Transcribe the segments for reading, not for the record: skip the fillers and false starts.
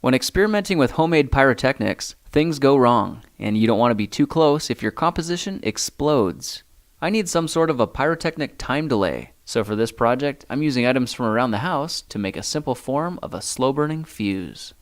When experimenting with homemade pyrotechnics, things go wrong, and you don't want to be too close if your composition explodes. I need some sort of a pyrotechnic time delay, so for this project, I'm using items from around the house to make a simple form of a slow-burning fuse.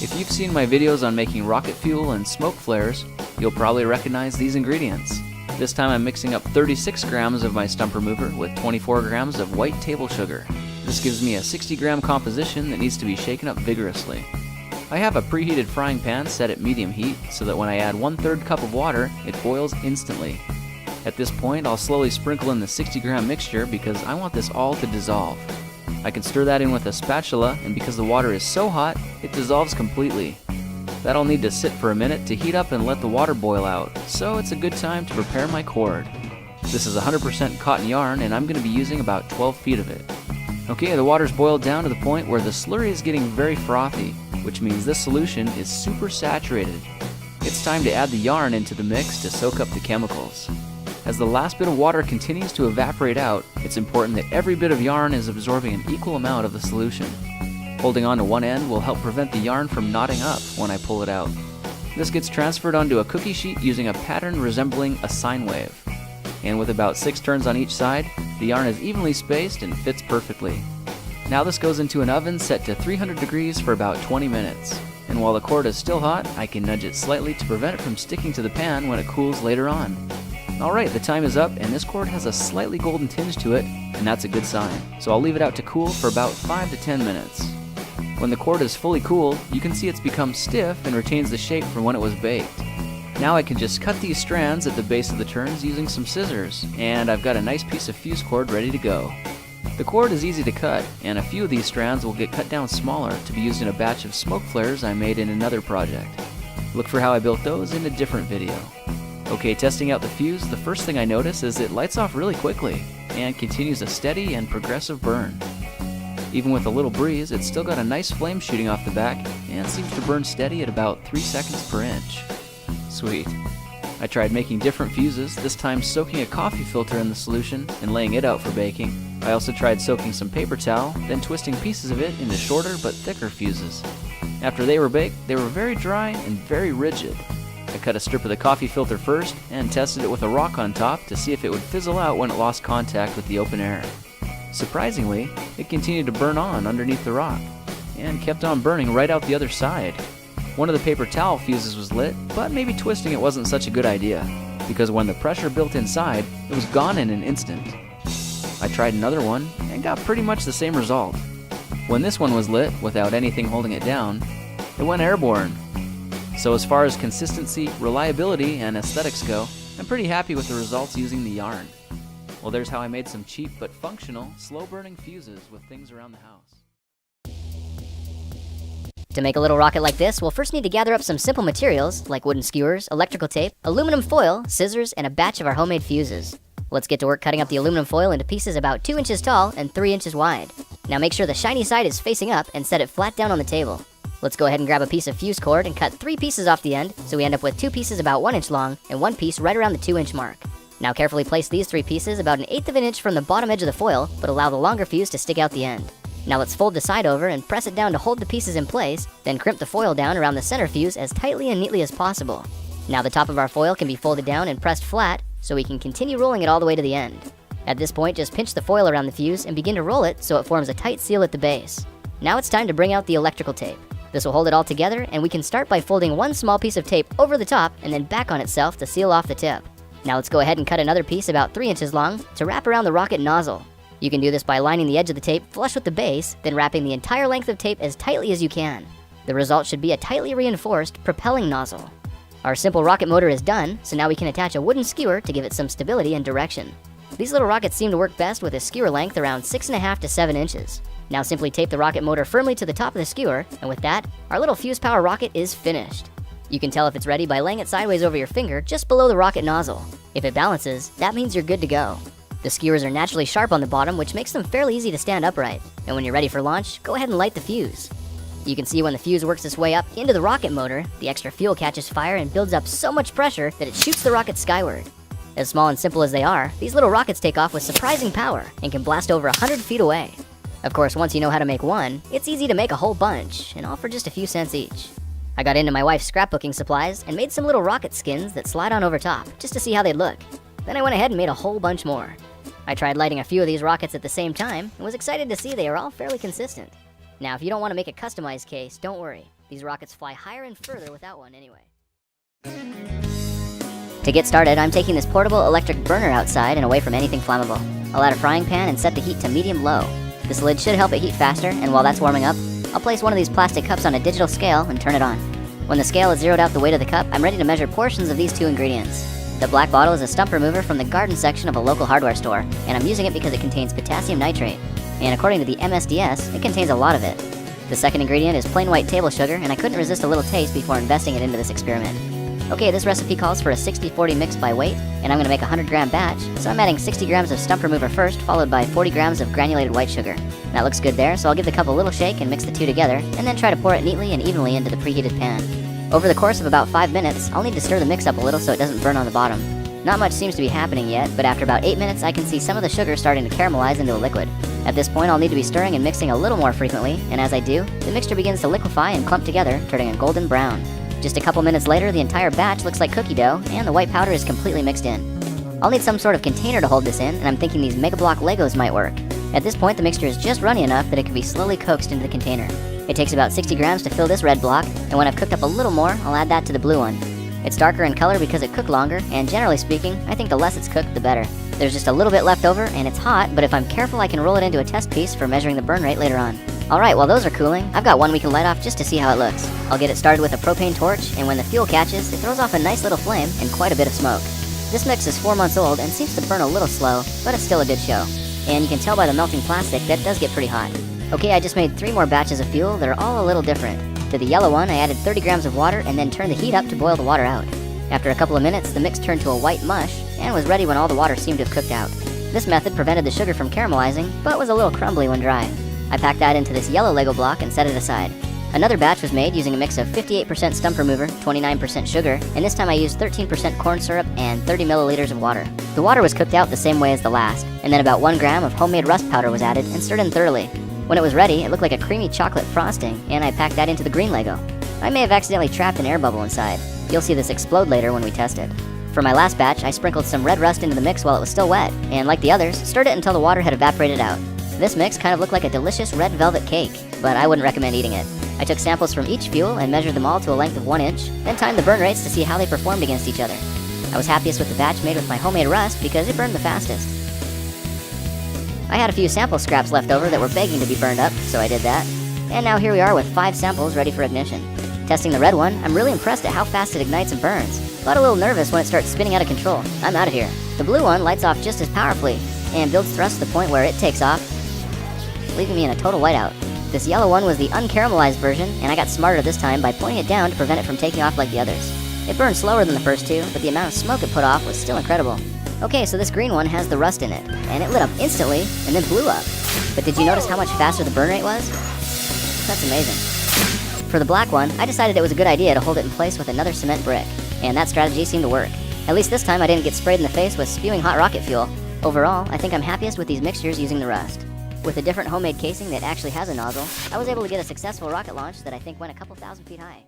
If you've seen my videos on making rocket fuel and smoke flares, you'll probably recognize these ingredients. This time I'm mixing up 36 grams of my stump remover with 24 grams of white table sugar. This gives me a 60-gram composition that needs to be shaken up vigorously. I have a preheated frying pan set at medium heat so that when I add 1/3 cup of water, it boils instantly. At this point, I'll slowly sprinkle in the 60-gram mixture because I want this all to dissolve. I can stir that in with a spatula, and because the water is so hot, it dissolves completely. That'll need to sit for a minute to heat up and let the water boil out, so it's a good time to prepare my cord. This is 100% cotton yarn, and I'm going to be using about 12 feet of it. Okay, the water's boiled down to the point where the slurry is getting very frothy, which means this solution is super saturated. It's time to add the yarn into the mix to soak up the chemicals. As the last bit of water continues to evaporate out, it's important that every bit of yarn is absorbing an equal amount of the solution. Holding on to one end will help prevent the yarn from knotting up when I pull it out. This gets transferred onto a cookie sheet using a pattern resembling a sine wave. And with about 6 turns on each side, the yarn is evenly spaced and fits perfectly. Now this goes into an oven set to 300 degrees for about 20 minutes. And while the cord is still hot, I can nudge it slightly to prevent it from sticking to the pan when it cools later on. Alright, the time is up, and this cord has a slightly golden tinge to it, and that's a good sign. So I'll leave it out to cool for about 5 to 10 minutes. When the cord is fully cooled, you can see it's become stiff and retains the shape from when it was baked. Now I can just cut these strands at the base of the turns using some scissors, and I've got a nice piece of fuse cord ready to go. The cord is easy to cut, and a few of these strands will get cut down smaller to be used in a batch of smoke flares I made in another project. Look for how I built those in a different video. Okay, testing out the fuse, the first thing I notice is it lights off really quickly and continues a steady and progressive burn. Even with a little breeze, it's still got a nice flame shooting off the back and seems to burn steady at about 3 seconds per inch. Sweet. I tried making different fuses, this time soaking a coffee filter in the solution and laying it out for baking. I also tried soaking some paper towel, then twisting pieces of it into shorter but thicker fuses. After they were baked, they were very dry and very rigid. I cut a strip of the coffee filter first and tested it with a rock on top to see if it would fizzle out when it lost contact with the open air. Surprisingly, it continued to burn on underneath the rock and kept on burning right out the other side. One of the paper towel fuses was lit, but maybe twisting it wasn't such a good idea because when the pressure built inside, it was gone in an instant. I tried another one and got pretty much the same result. When this one was lit without anything holding it down, it went airborne. So as far as consistency, reliability, and aesthetics go, I'm pretty happy with the results using the yarn. Well, there's how I made some cheap but functional, slow-burning fuses with things around the house. To make a little rocket like this, we'll first need to gather up some simple materials like wooden skewers, electrical tape, aluminum foil, scissors, and a batch of our homemade fuses. Let's get to work cutting up the aluminum foil into pieces about 2 inches tall and 3 inches wide. Now make sure the shiny side is facing up and set it flat down on the table. Let's go ahead and grab a piece of fuse cord and cut 3 pieces off the end, so we end up with 2 pieces about 1 inch long and 1 piece right around the 2-inch mark. Now carefully place these 3 pieces about 1/8 of an inch from the bottom edge of the foil, but allow the longer fuse to stick out the end. Now let's fold the side over and press it down to hold the pieces in place, then crimp the foil down around the center fuse as tightly and neatly as possible. Now the top of our foil can be folded down and pressed flat, so we can continue rolling it all the way to the end. At this point, just pinch the foil around the fuse and begin to roll it so it forms a tight seal at the base. Now it's time to bring out the electrical tape. This will hold it all together, and we can start by folding one small piece of tape over the top and then back on itself to seal off the tip. Now let's go ahead and cut another piece about 3 inches long to wrap around the rocket nozzle. You can do this by lining the edge of the tape flush with the base, then wrapping the entire length of tape as tightly as you can. The result should be a tightly reinforced propelling nozzle. Our simple rocket motor is done, so now we can attach a wooden skewer to give it some stability and direction. These little rockets seem to work best with a skewer length around 6.5 to 7 inches. Now simply tape the rocket motor firmly to the top of the skewer, and with that, our little fuse power rocket is finished. You can tell if it's ready by laying it sideways over your finger just below the rocket nozzle. If it balances, that means you're good to go. The skewers are naturally sharp on the bottom, which makes them fairly easy to stand upright. And when you're ready for launch, go ahead and light the fuse. You can see when the fuse works its way up into the rocket motor, the extra fuel catches fire and builds up so much pressure that it shoots the rocket skyward. As small and simple as they are, these little rockets take off with surprising power and can blast over 100 feet away. Of course, once you know how to make one, it's easy to make a whole bunch, and all for just a few cents each. I got into my wife's scrapbooking supplies and made some little rocket skins that slide on over top, just to see how they'd look. Then I went ahead and made a whole bunch more. I tried lighting a few of these rockets at the same time, and was excited to see they are all fairly consistent. Now, if you don't want to make a customized case, don't worry. These rockets fly higher and further without one anyway. To get started, I'm taking this portable electric burner outside and away from anything flammable. I'll add a frying pan and set the heat to medium-low. This lid should help it heat faster, and while that's warming up, I'll place one of these plastic cups on a digital scale and turn it on. When the scale has zeroed out the weight of the cup, I'm ready to measure portions of these two ingredients. The black bottle is a stump remover from the garden section of a local hardware store, and I'm using it because it contains potassium nitrate. And according to the MSDS, it contains a lot of it. The second ingredient is plain white table sugar, and I couldn't resist a little taste before investing it into this experiment. Okay, this recipe calls for a 60-40 mix by weight, and I'm going to make a 100-gram batch, so I'm adding 60 grams of stump remover first, followed by 40 grams of granulated white sugar. That looks good there, so I'll give the cup a little shake and mix the two together, and then try to pour it neatly and evenly into the preheated pan. Over the course of about 5 minutes, I'll need to stir the mix up a little so it doesn't burn on the bottom. Not much seems to be happening yet, but after about 8 minutes I can see some of the sugar starting to caramelize into a liquid. At this point I'll need to be stirring and mixing a little more frequently, and as I do, the mixture begins to liquefy and clump together, turning a golden brown. Just a couple minutes later, the entire batch looks like cookie dough, and the white powder is completely mixed in. I'll need some sort of container to hold this in, and I'm thinking these Mega Block Legos might work. At this point the mixture is just runny enough that it can be slowly coaxed into the container. It takes about 60 grams to fill this red block, and when I've cooked up a little more, I'll add that to the blue one. It's darker in color because it cooked longer, and generally speaking, I think the less it's cooked, the better. There's just a little bit left over, and it's hot, but if I'm careful I can roll it into a test piece for measuring the burn rate later on. Alright, while those are cooling, I've got one we can light off just to see how it looks. I'll get it started with a propane torch, and when the fuel catches, it throws off a nice little flame and quite a bit of smoke. This mix is 4 months old and seems to burn a little slow, but it's still a good show. And you can tell by the melting plastic that it does get pretty hot. Okay, I just made 3 more batches of fuel that are all a little different. To the yellow one, I added 30 grams of water and then turned the heat up to boil the water out. After a couple of minutes, the mix turned to a white mush and was ready when all the water seemed to have cooked out. This method prevented the sugar from caramelizing, but was a little crumbly when dry. I packed that into this yellow Lego block and set it aside. Another batch was made using a mix of 58% stump remover, 29% sugar, and this time I used 13% corn syrup and 30 milliliters of water. The water was cooked out the same way as the last, and then about 1 gram of homemade rust powder was added and stirred in thoroughly. When it was ready, it looked like a creamy chocolate frosting, and I packed that into the green Lego. I may have accidentally trapped an air bubble inside. You'll see this explode later when we test it. For my last batch, I sprinkled some red rust into the mix while it was still wet, and like the others, stirred it until the water had evaporated out. This mix kind of looked like a delicious red velvet cake, but I wouldn't recommend eating it. I took samples from each fuel and measured them all to a length of 1 inch, then timed the burn rates to see how they performed against each other. I was happiest with the batch made with my homemade rust because it burned the fastest. I had a few sample scraps left over that were begging to be burned up, so I did that. And now here we are with 5 samples ready for ignition. Testing the red one, I'm really impressed at how fast it ignites and burns, but a little nervous when it starts spinning out of control. I'm out of here. The blue one lights off just as powerfully, and builds thrust to the point where it takes off, leaving me in a total whiteout. This yellow one was the uncaramelized version, and I got smarter this time by pointing it down to prevent it from taking off like the others. It burned slower than the first two, but the amount of smoke it put off was still incredible. Okay, so this green one has the rust in it, and it lit up instantly, and then blew up. But did you notice how much faster the burn rate was? That's amazing. For the black one, I decided it was a good idea to hold it in place with another cement brick, and that strategy seemed to work. At least this time I didn't get sprayed in the face with spewing hot rocket fuel. Overall, I think I'm happiest with these mixtures using the rust. With a different homemade casing that actually has a nozzle, I was able to get a successful rocket launch that I think went a couple thousand feet high.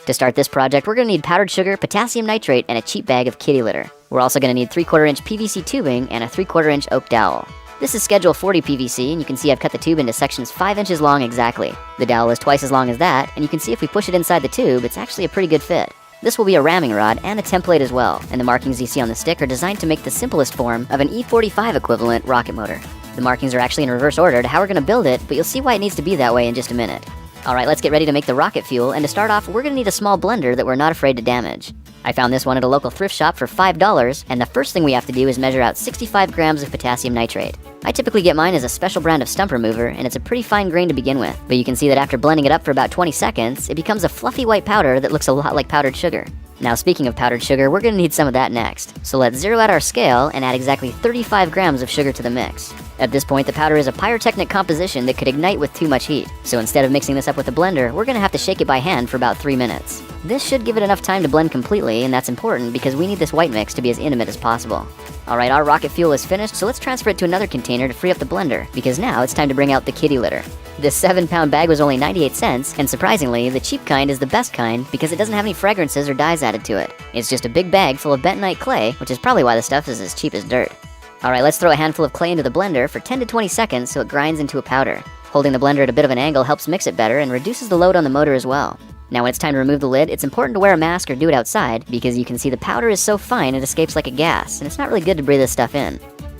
To start this project, we're going to need powdered sugar, potassium nitrate, and a cheap bag of kitty litter. We're also going to need 3/4 inch PVC tubing and a 3/4 inch oak dowel. This is schedule 40 PVC, and you can see I've cut the tube into sections 5 inches long exactly. The dowel is twice as long as that, and you can see if we push it inside the tube, it's actually a pretty good fit. This will be a ramming rod and a template as well, and the markings you see on the stick are designed to make the simplest form of an E45 equivalent rocket motor. The markings are actually in reverse order to how we're going to build it, but you'll see why it needs to be that way in just a minute. Alright, let's get ready to make the rocket fuel, and to start off, we're going to need a small blender that we're not afraid to damage. I found this one at a local thrift shop for $5, and the first thing we have to do is measure out 65 grams of potassium nitrate. I typically get mine as a special brand of stump remover, and it's a pretty fine grain to begin with, but you can see that after blending it up for about 20 seconds, it becomes a fluffy white powder that looks a lot like powdered sugar. Now speaking of powdered sugar, we're going to need some of that next. So let's zero out our scale and add exactly 35 grams of sugar to the mix. At this point, the powder is a pyrotechnic composition that could ignite with too much heat. So instead of mixing this up with a blender, we're going to have to shake it by hand for about 3 minutes. This should give it enough time to blend completely, and that's important because we need this white mix to be as intimate as possible. Alright, our rocket fuel is finished, so let's transfer it to another container to free up the blender, because now it's time to bring out the kitty litter. This 7-pound bag was only 98 cents, and surprisingly, the cheap kind is the best kind because it doesn't have any fragrances or dyes added to it. It's just a big bag full of bentonite clay, which is probably why the stuff is as cheap as dirt. Alright, let's throw a handful of clay into the blender for 10 to 20 seconds so it grinds into a powder. Holding the blender at a bit of an angle helps mix it better and reduces the load on the motor as well. Now when it's time to remove the lid, it's important to wear a mask or do it outside because you can see the powder is so fine it escapes like a gas, and it's not really good to breathe this stuff in.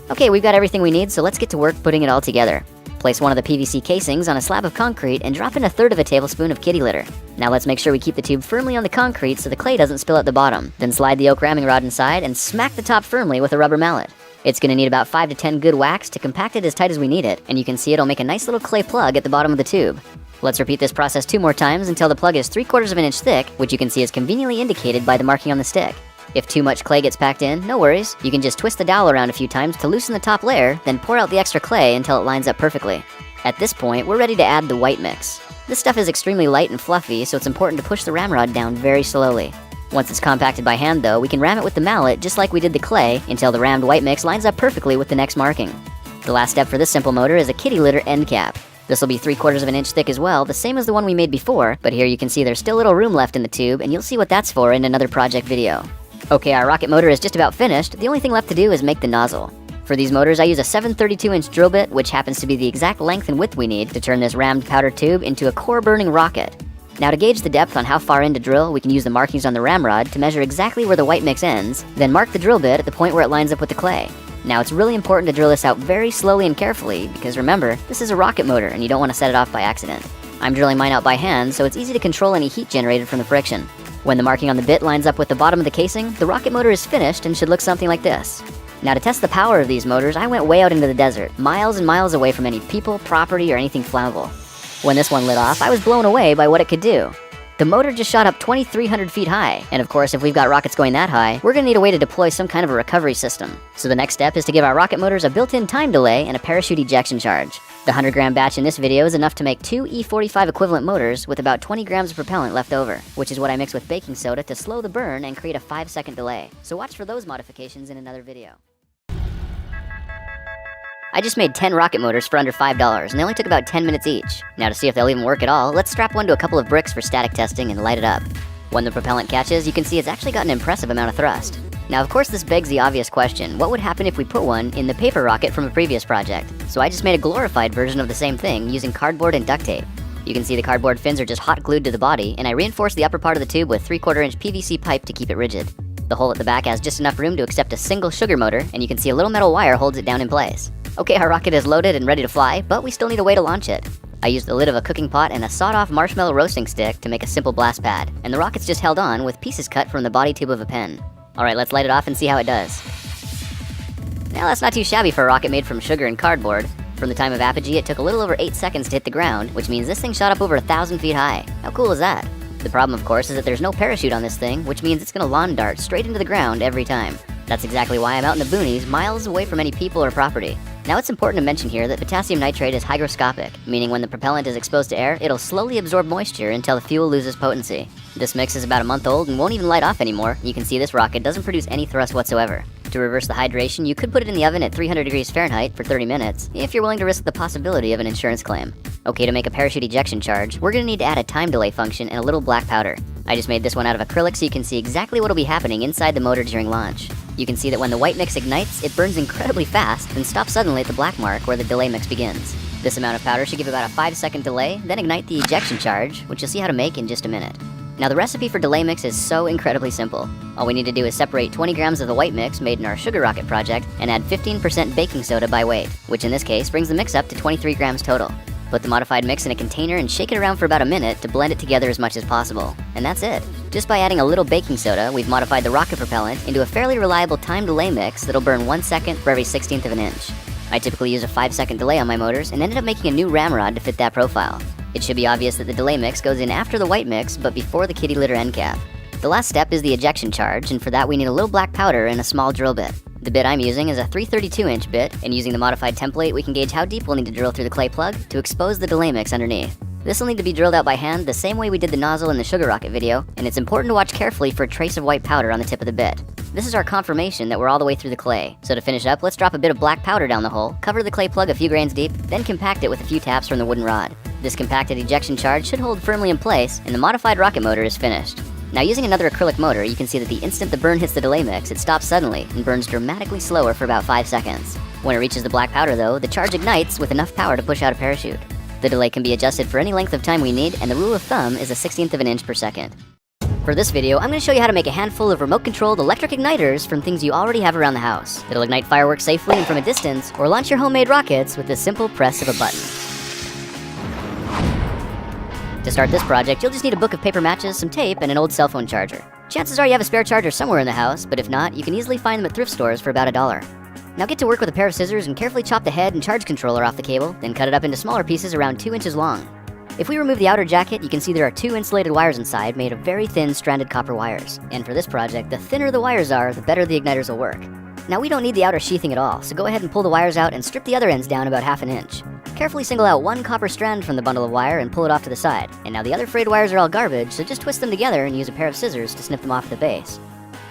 Okay, we've got everything we need, so let's get to work putting it all together. Place one of the PVC casings on a slab of concrete and drop in 1/3 of a tablespoon of kitty litter. Now let's make sure we keep the tube firmly on the concrete so the clay doesn't spill at the bottom. Then slide the oak ramming rod inside and smack the top firmly with a rubber mallet. It's going to need about 5 to 10 good whacks to compact it as tight as we need it, and you can see it'll make a nice little clay plug at the bottom of the tube. Let's repeat this process 2 more times until the plug is 3/4 of an inch thick, which you can see is conveniently indicated by the marking on the stick. If too much clay gets packed in, no worries. You can just twist the dowel around a few times to loosen the top layer, then pour out the extra clay until it lines up perfectly. At this point, we're ready to add the white mix. This stuff is extremely light and fluffy, so it's important to push the ramrod down very slowly. Once it's compacted by hand though, we can ram it with the mallet just like we did the clay until the rammed white mix lines up perfectly with the next marking. The last step for this simple motor is a kitty litter end cap. This will be 3/4 of an inch thick as well, the same as the one we made before, but here you can see there's still little room left in the tube, and you'll see what that's for in another project video. Okay, our rocket motor is just about finished. The only thing left to do is make the nozzle. For these motors, I use a 7/32-inch drill bit, which happens to be the exact length and width we need to turn this rammed powder tube into a core-burning rocket. Now to gauge the depth on how far in to drill, we can use the markings on the ramrod to measure exactly where the white mix ends, then mark the drill bit at the point where it lines up with the clay. Now it's really important to drill this out very slowly and carefully, because remember, this is a rocket motor and you don't want to set it off by accident. I'm drilling mine out by hand, so it's easy to control any heat generated from the friction. When the marking on the bit lines up with the bottom of the casing, the rocket motor is finished and should look something like this. Now to test the power of these motors, I went way out into the desert, miles and miles away from any people, property, or anything flammable. When this one lit off, I was blown away by what it could do. The motor just shot up 2,300 feet high, and of course if we've got rockets going that high, we're going to need a way to deploy some kind of a recovery system. So the next step is to give our rocket motors a built-in time delay and a parachute ejection charge. The 100-gram batch in this video is enough to make 2 E45 equivalent motors with about 20 grams of propellant left over, which is what I mix with baking soda to slow the burn and create a 5-second delay. So watch for those modifications in another video. I just made 10 rocket motors for under $5, and they only took about 10 minutes each. Now to see if they'll even work at all, let's strap one to a couple of bricks for static testing and light it up. When the propellant catches, you can see it's actually got an impressive amount of thrust. Now of course this begs the obvious question, what would happen if we put one in the paper rocket from a previous project? So I just made a glorified version of the same thing using cardboard and duct tape. You can see the cardboard fins are just hot glued to the body, and I reinforced the upper part of the tube with 3/4-inch PVC pipe to keep it rigid. The hole at the back has just enough room to accept a single sugar motor, and you can see a little metal wire holds it down in place. Okay, our rocket is loaded and ready to fly, but we still need a way to launch it. I used the lid of a cooking pot and a sawed-off marshmallow roasting stick to make a simple blast pad, and the rocket's just held on with pieces cut from the body tube of a pen. Alright, let's light it off and see how it does. Now that's not too shabby for a rocket made from sugar and cardboard. From the time of apogee, it took a little over 8 seconds to hit the ground, which means this thing shot up over 1,000 feet high. How cool is that? The problem, of course, is that there's no parachute on this thing, which means it's gonna lawn dart straight into the ground every time. That's exactly why I'm out in the boonies, miles away from any people or property. Now it's important to mention here that potassium nitrate is hygroscopic, meaning when the propellant is exposed to air, it'll slowly absorb moisture until the fuel loses potency. This mix is about a month old and won't even light off anymore. You can see this rocket doesn't produce any thrust whatsoever. To reverse the hydration, you could put it in the oven at 300 degrees Fahrenheit for 30 minutes, if you're willing to risk the possibility of an insurance claim. Okay, to make a parachute ejection charge, we're gonna need to add a time delay function and a little black powder. I just made this one out of acrylic so you can see exactly what'll be happening inside the motor during launch. You can see that when the white mix ignites, it burns incredibly fast, then stops suddenly at the black mark where the delay mix begins. This amount of powder should give about a 5-second delay, then ignite the ejection charge, which you'll see how to make in just a minute. Now the recipe for delay mix is so incredibly simple. All we need to do is separate 20 grams of the white mix made in our sugar rocket project and add 15% baking soda by weight, which in this case brings the mix up to 23 grams total. Put the modified mix in a container and shake it around for about a minute to blend it together as much as possible. And that's it. Just by adding a little baking soda, we've modified the rocket propellant into a fairly reliable time delay mix that'll burn 1 second for every 1/16 of an inch. I typically use a 5-second delay on my motors and ended up making a new ramrod to fit that profile. It should be obvious that the delay mix goes in after the white mix, but before the kitty litter end cap. The last step is the ejection charge, and for that we need a little black powder and a small drill bit. The bit I'm using is a 332-inch bit, and using the modified template we can gauge how deep we'll need to drill through the clay plug to expose the delay mix underneath. This will need to be drilled out by hand the same way we did the nozzle in the sugar rocket video, and it's important to watch carefully for a trace of white powder on the tip of the bit. This is our confirmation that we're all the way through the clay. So to finish up, let's drop a bit of black powder down the hole, cover the clay plug a few grains deep, then compact it with a few taps from the wooden rod. This compacted ejection charge should hold firmly in place, and the modified rocket motor is finished. Now using another acrylic motor, you can see that the instant the burn hits the delay mix, it stops suddenly and burns dramatically slower for about 5 seconds. When it reaches the black powder though, the charge ignites with enough power to push out a parachute. The delay can be adjusted for any length of time we need, and the rule of thumb is a 1/16 of an inch per second. For this video, I'm going to show you how to make a handful of remote-controlled electric igniters from things you already have around the house. It'll ignite fireworks safely and from a distance, or launch your homemade rockets with the simple press of a button. To start this project, you'll just need a book of paper matches, some tape, and an old cell phone charger. Chances are you have a spare charger somewhere in the house, but if not, you can easily find them at thrift stores for about $1. Now get to work with a pair of scissors and carefully chop the head and charge controller off the cable, then cut it up into smaller pieces around 2 inches long. If we remove the outer jacket, you can see there are 2 insulated wires inside made of very thin stranded copper wires. And for this project, the thinner the wires are, the better the igniters will work. Now we don't need the outer sheathing at all, so go ahead and pull the wires out and strip the other ends down about 1/2 inch. Carefully single out one copper strand from the bundle of wire and pull it off to the side. And now the other frayed wires are all garbage, so just twist them together and use a pair of scissors to snip them off at the base.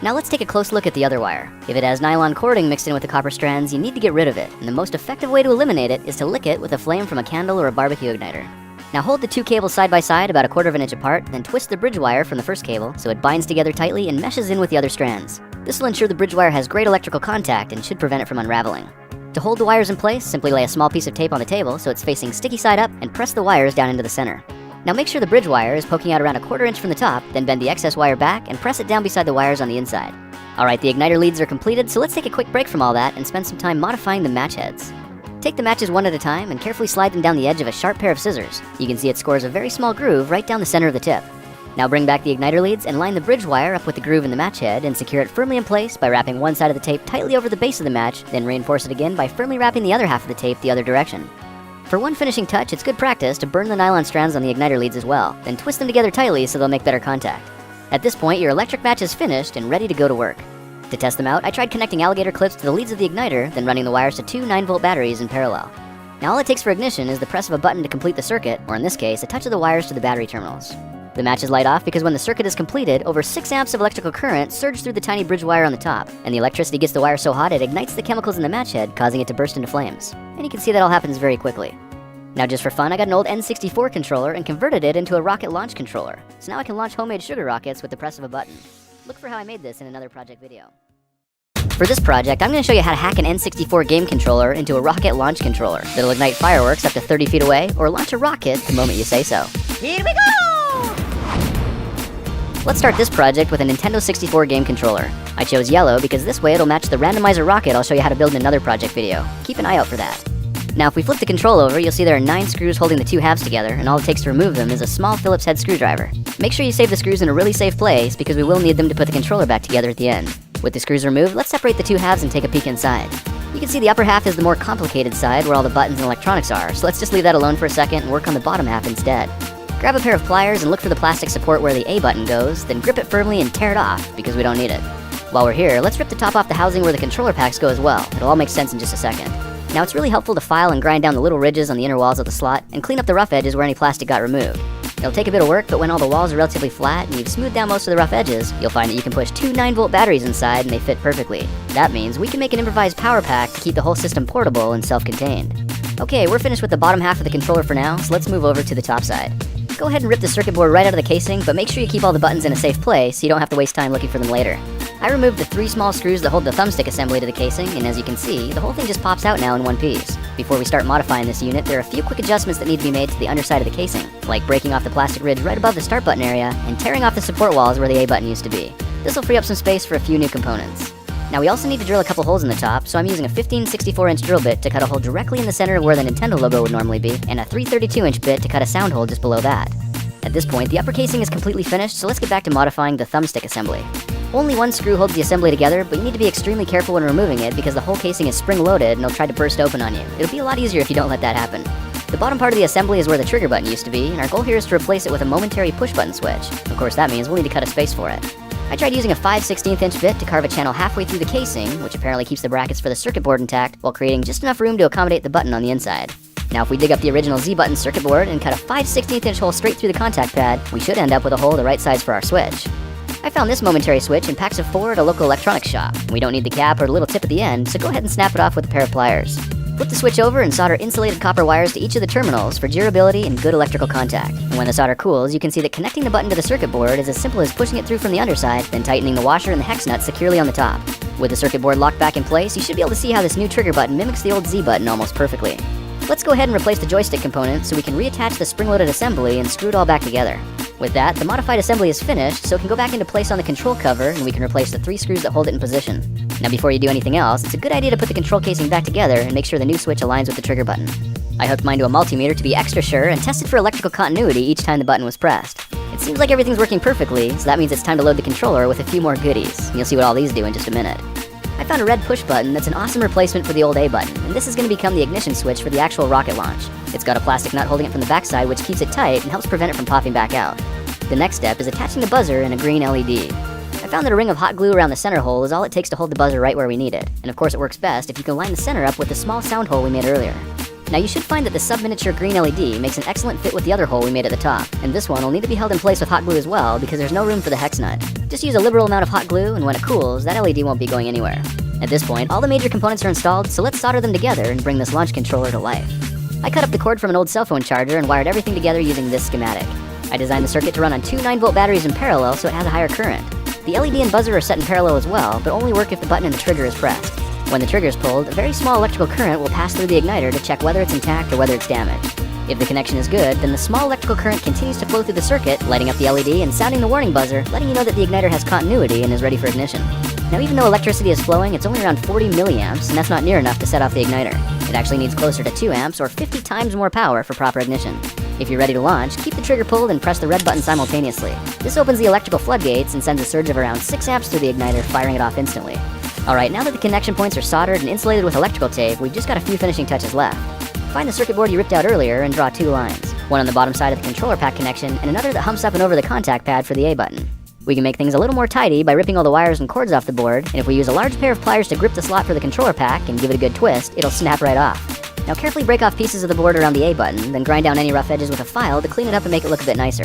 Now let's take a close look at the other wire. If it has nylon cording mixed in with the copper strands, you need to get rid of it, and the most effective way to eliminate it is to lick it with a flame from a candle or a barbecue igniter. Now hold the 2 cables side by side about 1/4 of an inch apart, then twist the bridge wire from the first cable so it binds together tightly and meshes in with the other strands. This will ensure the bridge wire has great electrical contact and should prevent it from unraveling. To hold the wires in place, simply lay a small piece of tape on the table so it's facing sticky side up and press the wires down into the center. Now make sure the bridge wire is poking out around 1/4 inch from the top, then bend the excess wire back and press it down beside the wires on the inside. Alright, the igniter leads are completed, so let's take a quick break from all that and spend some time modifying the match heads. Take the matches one at a time and carefully slide them down the edge of a sharp pair of scissors. You can see it scores a very small groove right down the center of the tip. Now bring back the igniter leads and line the bridge wire up with the groove in the match head and secure it firmly in place by wrapping one side of the tape tightly over the base of the match, then reinforce it again by firmly wrapping the other half of the tape the other direction. For one finishing touch, it's good practice to burn the nylon strands on the igniter leads as well, then twist them together tightly so they'll make better contact. At this point, your electric match is finished and ready to go to work. To test them out, I tried connecting alligator clips to the leads of the igniter, then running the wires to 2 9-volt batteries in parallel. Now all it takes for ignition is the press of a button to complete the circuit, or in this case, a touch of the wires to the battery terminals. The matches light off because when the circuit is completed, over 6 amps of electrical current surge through the tiny bridge wire on the top, and the electricity gets the wire so hot it ignites the chemicals in the match head, causing it to burst into flames. And you can see that all happens very quickly. Now just for fun, I got an old N64 controller and converted it into a rocket launch controller. So now I can launch homemade sugar rockets with the press of a button. Look for how I made this in another project video. For this project, I'm going to show you how to hack an N64 game controller into a rocket launch controller that'll ignite fireworks up to 30 feet away or launch a rocket the moment you say so. Here we go! Let's start this project with a Nintendo 64 game controller. I chose yellow because this way it'll match the randomizer rocket I'll show you how to build in another project video. Keep an eye out for that. Now if we flip the control over, you'll see there are 9 screws holding the 2 halves together, and all it takes to remove them is a small Phillips head screwdriver. Make sure you save the screws in a really safe place because we will need them to put the controller back together at the end. With the screws removed, let's separate the 2 halves and take a peek inside. You can see the upper half is the more complicated side where all the buttons and electronics are, so let's just leave that alone for a second and work on the bottom half instead. Grab a pair of pliers and look for the plastic support where the A button goes, then grip it firmly and tear it off because we don't need it. While we're here, let's rip the top off the housing where the controller packs go as well. It'll all make sense in just a second. Now it's really helpful to file and grind down the little ridges on the inner walls of the slot and clean up the rough edges where any plastic got removed. It'll take a bit of work, but when all the walls are relatively flat and you've smoothed down most of the rough edges, you'll find that you can push 2 9-volt batteries inside and they fit perfectly. That means we can make an improvised power pack to keep the whole system portable and self-contained. Okay, we're finished with the bottom half of the controller for now, so let's move over to the top side. Go ahead and rip the circuit board right out of the casing, but make sure you keep all the buttons in a safe place so you don't have to waste time looking for them later. I removed the 3 small screws that hold the thumbstick assembly to the casing, and as you can see, the whole thing just pops out now in one piece. Before we start modifying this unit, there are a few quick adjustments that need to be made to the underside of the casing, like breaking off the plastic ridge right above the start button area, and tearing off the support walls where the A button used to be. This will free up some space for a few new components. Now we also need to drill a couple holes in the top, so I'm using a 15 64-inch drill bit to cut a hole directly in the center of where the Nintendo logo would normally be, and a 332-inch bit to cut a sound hole just below that. At this point, the upper casing is completely finished, so let's get back to modifying the thumbstick assembly. Only one screw holds the assembly together, but you need to be extremely careful when removing it because the whole casing is spring-loaded and it'll try to burst open on you. It'll be a lot easier if you don't let that happen. The bottom part of the assembly is where the trigger button used to be, and our goal here is to replace it with a momentary push button switch. Of course, that means we'll need to cut a space for it. I tried using a 5/16 inch bit to carve a channel halfway through the casing, which apparently keeps the brackets for the circuit board intact while creating just enough room to accommodate the button on the inside. Now if we dig up the original Z button circuit board and cut a 5/16 inch hole straight through the contact pad, we should end up with a hole the right size for our switch. I found this momentary switch in packs of 4 at a local electronics shop. We don't need the cap or the little tip at the end, so go ahead and snap it off with a pair of pliers. Flip the switch over and solder insulated copper wires to each of the terminals for durability and good electrical contact. And when the solder cools, you can see that connecting the button to the circuit board is as simple as pushing it through from the underside, then tightening the washer and the hex nut securely on the top. With the circuit board locked back in place, you should be able to see how this new trigger button mimics the old Z button almost perfectly. Let's go ahead and replace the joystick component so we can reattach the spring-loaded assembly and screw it all back together. With that, the modified assembly is finished, so it can go back into place on the control cover, and we can replace the 3 screws that hold it in position. Now before you do anything else, it's a good idea to put the control casing back together and make sure the new switch aligns with the trigger button. I hooked mine to a multimeter to be extra sure and tested for electrical continuity each time the button was pressed. It seems like everything's working perfectly, so that means it's time to load the controller with a few more goodies. You'll see what all these do in just a minute. I found a red push button that's an awesome replacement for the old A button, and this is going to become the ignition switch for the actual rocket launch. It's got a plastic nut holding it from the backside which keeps it tight and helps prevent it from popping back out. The next step is attaching the buzzer and a green LED. I found that a ring of hot glue around the center hole is all it takes to hold the buzzer right where we need it, and of course it works best if you can line the center up with the small sound hole we made earlier. Now you should find that the sub-miniature green LED makes an excellent fit with the other hole we made at the top, and this one will need to be held in place with hot glue as well because there's no room for the hex nut. Just use a liberal amount of hot glue, and when it cools, that LED won't be going anywhere. At this point, all the major components are installed, so let's solder them together and bring this launch controller to life. I cut up the cord from an old cell phone charger and wired everything together using this schematic. I designed the circuit to run on 2 9-volt batteries in parallel so it has a higher current. The LED and buzzer are set in parallel as well, but only work if the button and the trigger is pressed. When the trigger is pulled, a very small electrical current will pass through the igniter to check whether it's intact or whether it's damaged. If the connection is good, then the small electrical current continues to flow through the circuit, lighting up the LED and sounding the warning buzzer, letting you know that the igniter has continuity and is ready for ignition. Now even though electricity is flowing, it's only around 40 milliamps, and that's not near enough to set off the igniter. It actually needs closer to 2 amps or 50 times more power for proper ignition. If you're ready to launch, keep the trigger pulled and press the red button simultaneously. This opens the electrical floodgates and sends a surge of around 6 amps through the igniter, firing it off instantly. Alright, now that the connection points are soldered and insulated with electrical tape, we've just got a few finishing touches left. Find the circuit board you ripped out earlier and draw 2 lines. One on the bottom side of the controller pack connection, and another that humps up and over the contact pad for the A button. We can make things a little more tidy by ripping all the wires and cords off the board, and if we use a large pair of pliers to grip the slot for the controller pack and give it a good twist, it'll snap right off. Now carefully break off pieces of the board around the A button, then grind down any rough edges with a file to clean it up and make it look a bit nicer.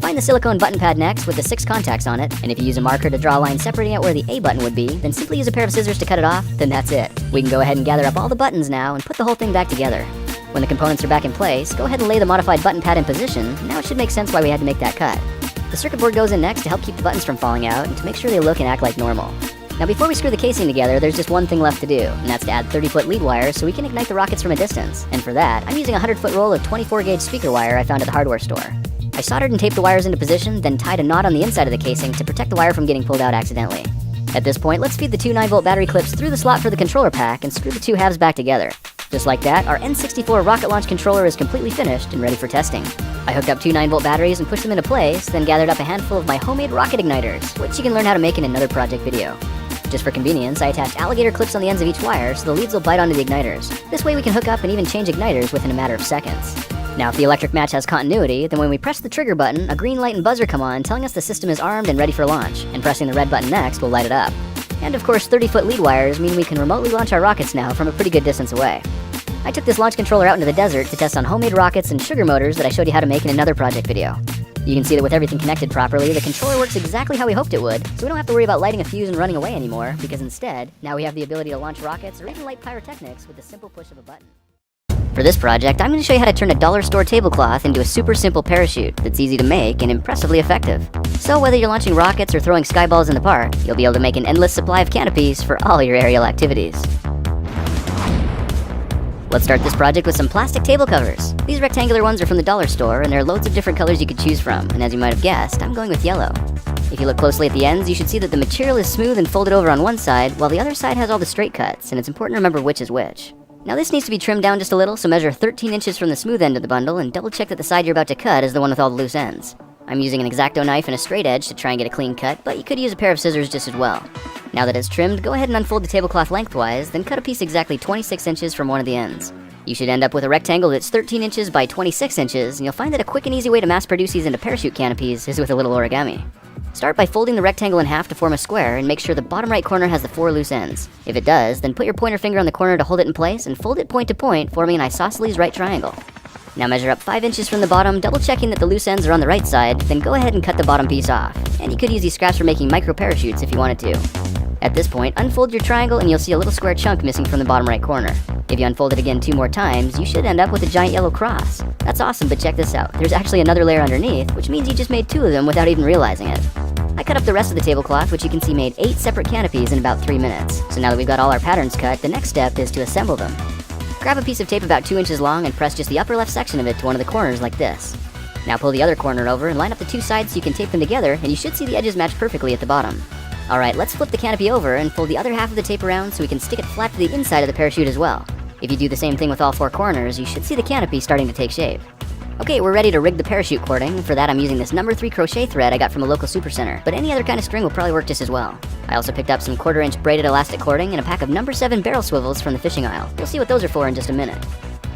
Find the silicone button pad next with the 6 contacts on it, and if you use a marker to draw a line separating out where the A button would be, then simply use a pair of scissors to cut it off, then that's it. We can go ahead and gather up all the buttons now and put the whole thing back together. When the components are back in place, go ahead and lay the modified button pad in position. Now it should make sense why we had to make that cut. The circuit board goes in next to help keep the buttons from falling out and to make sure they look and act like normal. Now before we screw the casing together, there's just one thing left to do, and that's to add 30-foot lead wires so we can ignite the rockets from a distance. And for that, I'm using a 100-foot roll of 24-gauge speaker wire I found at the hardware store. I soldered and taped the wires into position, then tied a knot on the inside of the casing to protect the wire from getting pulled out accidentally. At this point, let's feed the 2 9-volt battery clips through the slot for the controller pack and screw the 2 halves back together. Just like that, our N64 rocket launch controller is completely finished and ready for testing. I hooked up 2 9-volt batteries and pushed them into place, then gathered up a handful of my homemade rocket igniters, which you can learn how to make in another project video. Just for convenience, I attached alligator clips on the ends of each wire so the leads will bite onto the igniters. This way we can hook up and even change igniters within a matter of seconds. Now if the electric match has continuity, then when we press the trigger button, a green light and buzzer come on telling us the system is armed and ready for launch, and pressing the red button next will light it up. And of course 30-foot lead wires mean we can remotely launch our rockets now from a pretty good distance away. I took this launch controller out into the desert to test on homemade rockets and sugar motors that I showed you how to make in another project video. You can see that with everything connected properly, the controller works exactly how we hoped it would, so we don't have to worry about lighting a fuse and running away anymore, because instead, now we have the ability to launch rockets or even light pyrotechnics with the simple push of a button. For this project, I'm going to show you how to turn a dollar store tablecloth into a super simple parachute that's easy to make and impressively effective. So whether you're launching rockets or throwing skyballs in the park, you'll be able to make an endless supply of canopies for all your aerial activities. Let's start this project with some plastic table covers. These rectangular ones are from the dollar store, and there are loads of different colors you could choose from, and as you might have guessed, I'm going with yellow. If you look closely at the ends, you should see that the material is smooth and folded over on one side, while the other side has all the straight cuts, and it's important to remember which is which. Now this needs to be trimmed down just a little, so measure 13 inches from the smooth end of the bundle, and double check that the side you're about to cut is the one with all the loose ends. I'm using an X-Acto knife and a straight edge to try and get a clean cut, but you could use a pair of scissors just as well. Now that it's trimmed, go ahead and unfold the tablecloth lengthwise, then cut a piece exactly 26 inches from one of the ends. You should end up with a rectangle that's 13 inches by 26 inches, and you'll find that a quick and easy way to mass produce these into parachute canopies is with a little origami. Start by folding the rectangle in half to form a square and make sure the bottom right corner has the 4 loose ends. If it does, then put your pointer finger on the corner to hold it in place and fold it point to point, forming an isosceles right triangle. Now measure up 5 inches from the bottom, double checking that the loose ends are on the right side, then go ahead and cut the bottom piece off. And you could use these scraps for making micro parachutes if you wanted to. At this point, unfold your triangle and you'll see a little square chunk missing from the bottom right corner. If you unfold it again 2 more times, you should end up with a giant yellow cross. That's awesome, but check this out. There's actually another layer underneath, which means you just made 2 of them without even realizing it. I cut up the rest of the tablecloth, which you can see made 8 separate canopies in about 3 minutes. So now that we've got all our patterns cut, the next step is to assemble them. Grab a piece of tape about 2 inches long and press just the upper left section of it to one of the corners like this. Now pull the other corner over and line up the 2 sides so you can tape them together, and you should see the edges match perfectly at the bottom. Alright, let's flip the canopy over and fold the other half of the tape around so we can stick it flat to the inside of the parachute as well. If you do the same thing with all 4 corners, you should see the canopy starting to take shape. Okay, we're ready to rig the parachute cording, and for that I'm using this number 3 crochet thread I got from a local supercenter, but any other kind of string will probably work just as well. I also picked up some 1/4 inch braided elastic cording and a pack of number 7 barrel swivels from the fishing aisle. You'll see what those are for in just a minute.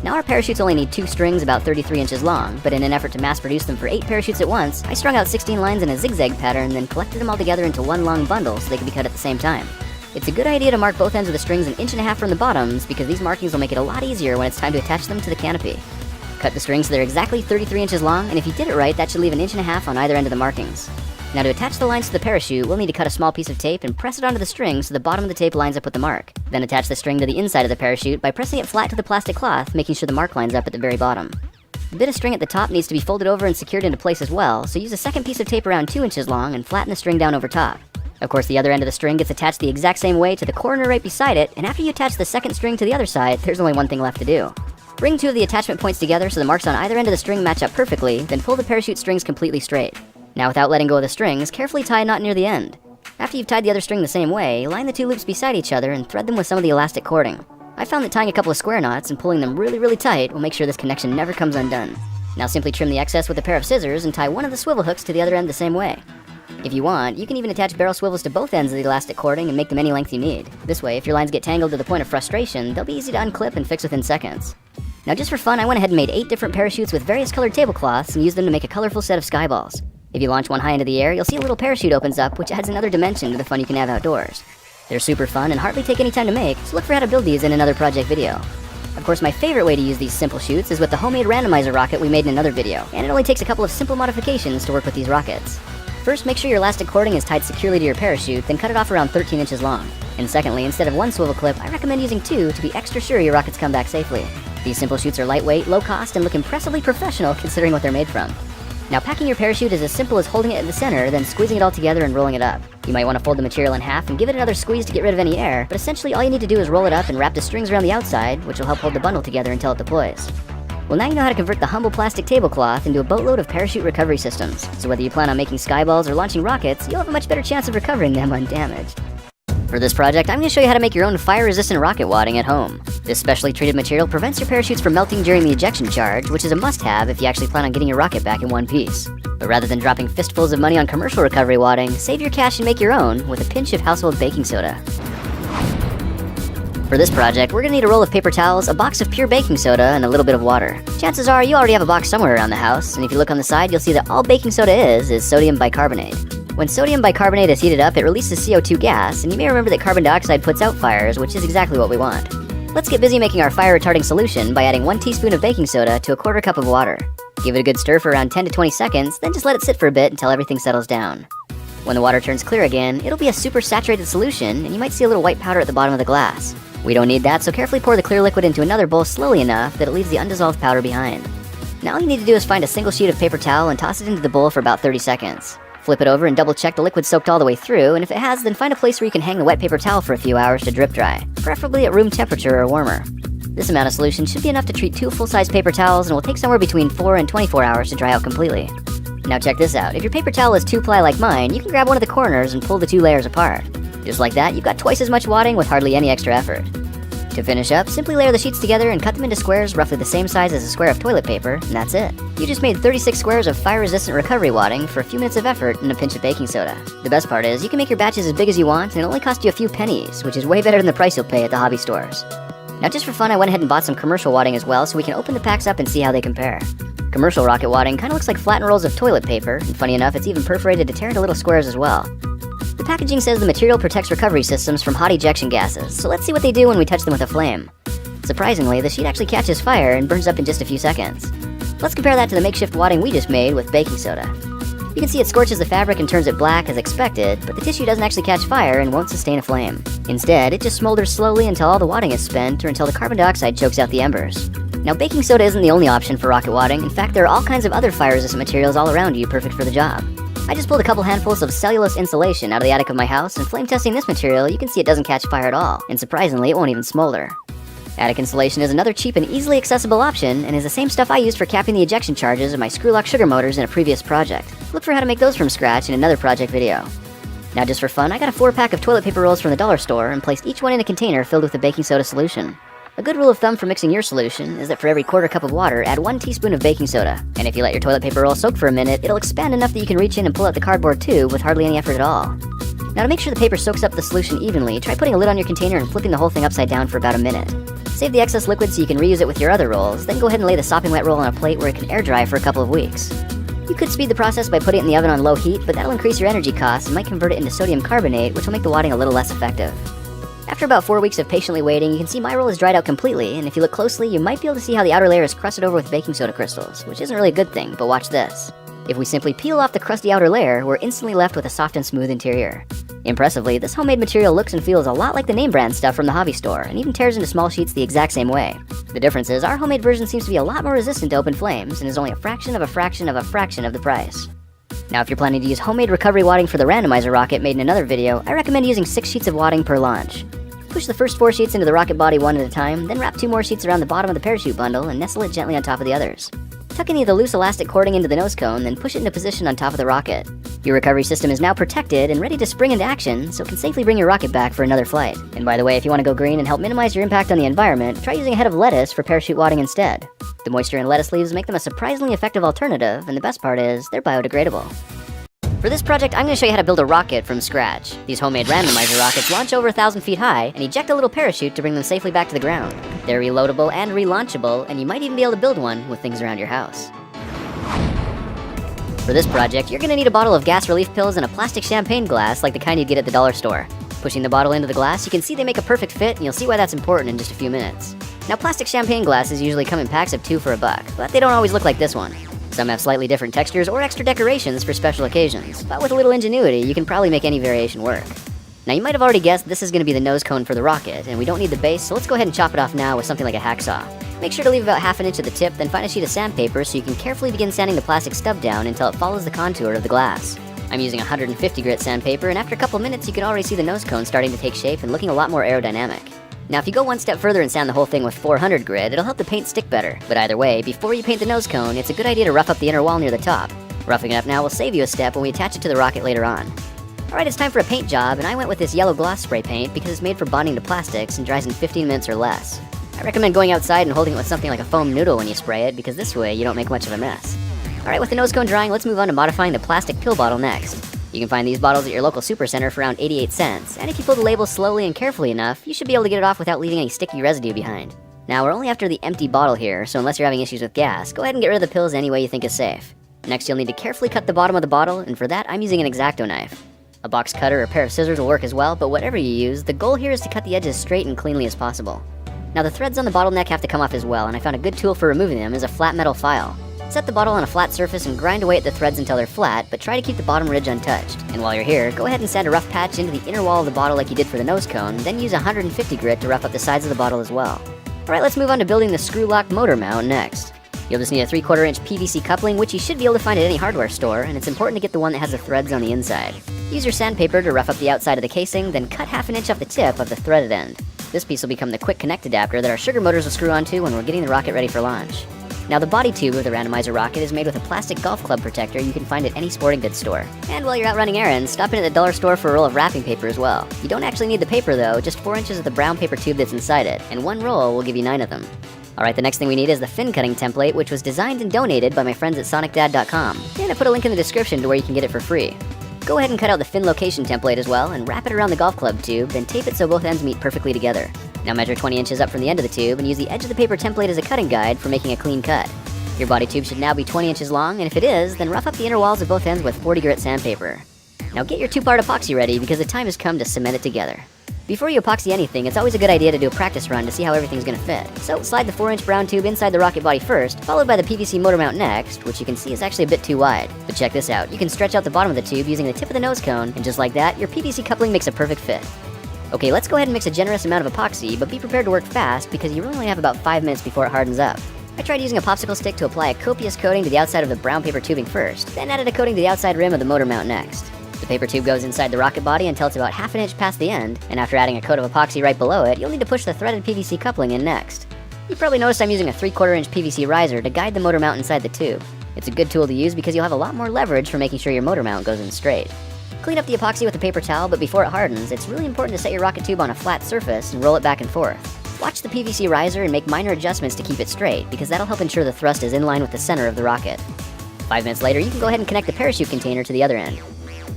Now our parachutes only need 2 strings about 33 inches long, but in an effort to mass produce them for 8 parachutes at once, I strung out 16 lines in a zigzag pattern, then collected them all together into one long bundle so they could be cut at the same time. It's a good idea to mark both ends of the strings 1.5 inches from the bottoms, because these markings will make it a lot easier when it's time to attach them to the canopy. Cut the strings so they're exactly 33 inches long, and if you did it right, that should leave 1.5 inches on either end of the markings. Now to attach the lines to the parachute, we'll need to cut a small piece of tape and press it onto the string so the bottom of the tape lines up with the mark. Then attach the string to the inside of the parachute by pressing it flat to the plastic cloth, making sure the mark lines up at the very bottom. The bit of string at the top needs to be folded over and secured into place as well, so use a second piece of tape around 2 inches long and flatten the string down over top. Of course, the other end of the string gets attached the exact same way to the corner right beside it, and after you attach the second string to the other side, there's only one thing left to do. Bring 2 of the attachment points together so the marks on either end of the string match up perfectly, then pull the parachute strings completely straight. Now without letting go of the strings, carefully tie a knot near the end. After you've tied the other string the same way, line the 2 loops beside each other and thread them with some of the elastic cording. I found that tying a couple of square knots and pulling them really tight will make sure this connection never comes undone. Now simply trim the excess with a pair of scissors and tie one of the swivel hooks to the other end the same way. If you want, you can even attach barrel swivels to both ends of the elastic cording and make them any length you need. This way, if your lines get tangled to the point of frustration, they'll be easy to unclip and fix within seconds. Now just for fun, I went ahead and made 8 different parachutes with various colored tablecloths and used them to make a colorful set of skyballs. If you launch one high into the air, you'll see a little parachute opens up, which adds another dimension to the fun you can have outdoors. They're super fun and hardly take any time to make, so look for how to build these in another project video. Of course, my favorite way to use these simple chutes is with the homemade randomizer rocket we made in another video, and it only takes a couple of simple modifications to work with these rockets. First, make sure your elastic cording is tied securely to your parachute, then cut it off around 13 inches long. And secondly, instead of 1 swivel clip, I recommend using 2 to be extra sure your rockets come back safely. These simple chutes are lightweight, low cost, and look impressively professional considering what they're made from. Now packing your parachute is as simple as holding it in the center, then squeezing it all together and rolling it up. You might want to fold the material in half and give it another squeeze to get rid of any air, but essentially all you need to do is roll it up and wrap the strings around the outside, which will help hold the bundle together until it deploys. Well, now you know how to convert the humble plastic tablecloth into a boatload of parachute recovery systems, so whether you plan on making skyballs or launching rockets, you'll have a much better chance of recovering them undamaged. For this project, I'm going to show you how to make your own fire-resistant rocket wadding at home. This specially treated material prevents your parachutes from melting during the ejection charge, which is a must-have if you actually plan on getting your rocket back in one piece. But rather than dropping fistfuls of money on commercial recovery wadding, save your cash and make your own with a pinch of household baking soda. For this project, we're going to need a roll of paper towels, a box of pure baking soda, and a little bit of water. Chances are you already have a box somewhere around the house, and if you look on the side, you'll see that all baking soda is sodium bicarbonate. When sodium bicarbonate is heated up, it releases CO2 gas, and you may remember that carbon dioxide puts out fires, which is exactly what we want. Let's get busy making our fire-retarding solution by adding 1 teaspoon of baking soda to a 1/4 cup of water. Give it a good stir for around 10 to 20 seconds, then just let it sit for a bit until everything settles down. When the water turns clear again, it'll be a super saturated solution, and you might see a little white powder at the bottom of the glass. We don't need that, so carefully pour the clear liquid into another bowl slowly enough that it leaves the undissolved powder behind. Now all you need to do is find a single sheet of paper towel and toss it into the bowl for about 30 seconds. Flip it over and double check the liquid soaked all the way through, and if it has, then find a place where you can hang the wet paper towel for a few hours to drip dry, preferably at room temperature or warmer. This amount of solution should be enough to treat 2 full-size paper towels and will take somewhere between 4 and 24 hours to dry out completely. Now check this out. If your paper towel is 2-ply like mine, you can grab one of the corners and pull the 2 layers apart. Just like that, you've got twice as much wadding with hardly any extra effort. To finish up, simply layer the sheets together and cut them into squares roughly the same size as a square of toilet paper, and that's it. You just made 36 squares of fire-resistant recovery wadding for a few minutes of effort and a pinch of baking soda. The best part is, you can make your batches as big as you want, and it only costs you a few pennies, which is way better than the price you'll pay at the hobby stores. Now just for fun, I went ahead and bought some commercial wadding as well so we can open the packs up and see how they compare. Commercial rocket wadding kind of looks like flattened rolls of toilet paper, and funny enough, it's even perforated to tear into little squares as well. The packaging says the material protects recovery systems from hot ejection gases, so let's see what they do when we touch them with a flame. Surprisingly, the sheet actually catches fire and burns up in just a few seconds. Let's compare that to the makeshift wadding we just made with baking soda. You can see it scorches the fabric and turns it black as expected, but the tissue doesn't actually catch fire and won't sustain a flame. Instead, it just smolders slowly until all the wadding is spent or until the carbon dioxide chokes out the embers. Now, baking soda isn't the only option for rocket wadding. In fact, there are all kinds of other fire-resistant materials all around you perfect for the job. I just pulled a couple handfuls of cellulose insulation out of the attic of my house, and flame testing this material, you can see it doesn't catch fire at all, and surprisingly, it won't even smolder. Attic insulation is another cheap and easily accessible option, and is the same stuff I used for capping the ejection charges of my screw-lock sugar motors in a previous project. Look for how to make those from scratch in another project video. Now just for fun, I got a 4-pack of toilet paper rolls from the dollar store and placed each one in a container filled with a baking soda solution. A good rule of thumb for mixing your solution is that for every quarter cup of water, add 1 teaspoon of baking soda. And if you let your toilet paper roll soak for a minute, it'll expand enough that you can reach in and pull out the cardboard tube with hardly any effort at all. Now to make sure the paper soaks up the solution evenly, try putting a lid on your container and flipping the whole thing upside down for about a minute. Save the excess liquid so you can reuse it with your other rolls, then go ahead and lay the sopping wet roll on a plate where it can air dry for a couple of weeks. You could speed the process by putting it in the oven on low heat, but that'll increase your energy costs and might convert it into sodium carbonate, which will make the wadding a little less effective. After about 4 weeks of patiently waiting, you can see my roll is dried out completely, and if you look closely, you might be able to see how the outer layer is crusted over with baking soda crystals, which isn't really a good thing, but watch this. If we simply peel off the crusty outer layer, we're instantly left with a soft and smooth interior. Impressively, this homemade material looks and feels a lot like the name brand stuff from the hobby store, and even tears into small sheets the exact same way. The difference is, our homemade version seems to be a lot more resistant to open flames, and is only a fraction of a fraction of a fraction of the price. Now if you're planning to use homemade recovery wadding for the randomizer rocket made in another video, I recommend using 6 sheets of wadding per launch. Push the first 4 sheets into the rocket body one at a time, then wrap 2 more sheets around the bottom of the parachute bundle and nestle it gently on top of the others. Tuck any of the loose elastic cording into the nose cone, then push it into position on top of the rocket. Your recovery system is now protected and ready to spring into action, so it can safely bring your rocket back for another flight. And by the way, if you want to go green and help minimize your impact on the environment, try using a head of lettuce for parachute wadding instead. The moisture in lettuce leaves make them a surprisingly effective alternative, and the best part is, they're biodegradable. For this project, I'm going to show you how to build a rocket from scratch. These homemade randomizer rockets launch over 1,000 feet high and eject a little parachute to bring them safely back to the ground. They're reloadable and relaunchable, and you might even be able to build one with things around your house. For this project, you're going to need a bottle of gas relief pills and a plastic champagne glass like the kind you'd get at the dollar store. Pushing the bottle into the glass, you can see they make a perfect fit, and you'll see why that's important in just a few minutes. Now, plastic champagne glasses usually come in packs of 2 for $1, but they don't always look like this one. Some have slightly different textures or extra decorations for special occasions, but with a little ingenuity, you can probably make any variation work. Now, you might have already guessed this is going to be the nose cone for the rocket, and we don't need the base, so let's go ahead and chop it off now with something like a hacksaw. Make sure to leave about ½ inch at the tip, then find a sheet of sandpaper so you can carefully begin sanding the plastic stub down until it follows the contour of the glass. I'm using 150 grit sandpaper, and after a couple minutes you can already see the nose cone starting to take shape and looking a lot more aerodynamic. Now if you go one step further and sand the whole thing with 400 grit, it'll help the paint stick better. But either way, before you paint the nose cone, it's a good idea to rough up the inner wall near the top. Roughing it up now will save you a step when we attach it to the rocket later on. Alright, it's time for a paint job, and I went with this yellow gloss spray paint because it's made for bonding to plastics and dries in 15 minutes or less. I recommend going outside and holding it with something like a foam noodle when you spray it, because this way you don't make much of a mess. Alright, with the nose cone drying, let's move on to modifying the plastic pill bottle next. You can find these bottles at your local supercenter for around 88 cents, and if you pull the label slowly and carefully enough, you should be able to get it off without leaving any sticky residue behind. Now, we're only after the empty bottle here, so unless you're having issues with gas, go ahead and get rid of the pills any way you think is safe. Next, you'll need to carefully cut the bottom of the bottle, and for that, I'm using an X-Acto knife. A box cutter or a pair of scissors will work as well, but whatever you use, the goal here is to cut the edges straight and cleanly as possible. Now, the threads on the bottleneck have to come off as well, and I found a good tool for removing them is a flat metal file. Set the bottle on a flat surface and grind away at the threads until they're flat, but try to keep the bottom ridge untouched. And while you're here, go ahead and sand a rough patch into the inner wall of the bottle like you did for the nose cone, then use 150 grit to rough up the sides of the bottle as well. Alright, let's move on to building the screw-lock motor mount next. You'll just need a 3/4 inch PVC coupling, which you should be able to find at any hardware store, and it's important to get the one that has the threads on the inside. Use your sandpaper to rough up the outside of the casing, then cut ½ inch off the tip of the threaded end. This piece will become the quick connect adapter that our sugar motors will screw onto when we're getting the rocket ready for launch. Now, the body tube of the randomizer rocket is made with a plastic golf club protector you can find at any sporting goods store. And while you're out running errands, stop in at the dollar store for a roll of wrapping paper as well. You don't actually need the paper though, just 4 inches of the brown paper tube that's inside it, and 1 roll will give you 9 of them. Alright, the next thing we need is the fin cutting template, which was designed and donated by my friends at sonicdad.com. And I put a link in the description to where you can get it for free. Go ahead and cut out the fin location template as well, and wrap it around the golf club tube, then tape it so both ends meet perfectly together. Now measure 20 inches up from the end of the tube and use the edge of the paper template as a cutting guide for making a clean cut. Your body tube should now be 20 inches long, and if it is, then rough up the inner walls of both ends with 40 grit sandpaper. Now get your 2-part epoxy ready because the time has come to cement it together. Before you epoxy anything, it's always a good idea to do a practice run to see how everything's gonna fit. So slide the 4-inch brown tube inside the rocket body first, followed by the PVC motor mount next, which you can see is actually a bit too wide. But check this out, you can stretch out the bottom of the tube using the tip of the nose cone, and just like that, your PVC coupling makes a perfect fit. Okay, let's go ahead and mix a generous amount of epoxy, but be prepared to work fast because you really only have about 5 minutes before it hardens up. I tried using a popsicle stick to apply a copious coating to the outside of the brown paper tubing first, then added a coating to the outside rim of the motor mount next. The paper tube goes inside the rocket body until it's about half an inch past the end, and after adding a coat of epoxy right below it, you'll need to push the threaded PVC coupling in next. You probably noticed I'm using a 3/4 inch PVC riser to guide the motor mount inside the tube. It's a good tool to use because you'll have a lot more leverage for making sure your motor mount goes in straight. Clean up the epoxy with a paper towel, but before it hardens, it's really important to set your rocket tube on a flat surface and roll it back and forth. Watch the PVC riser and make minor adjustments to keep it straight, because that'll help ensure the thrust is in line with the center of the rocket. 5 minutes later, you can go ahead and connect the parachute container to the other end.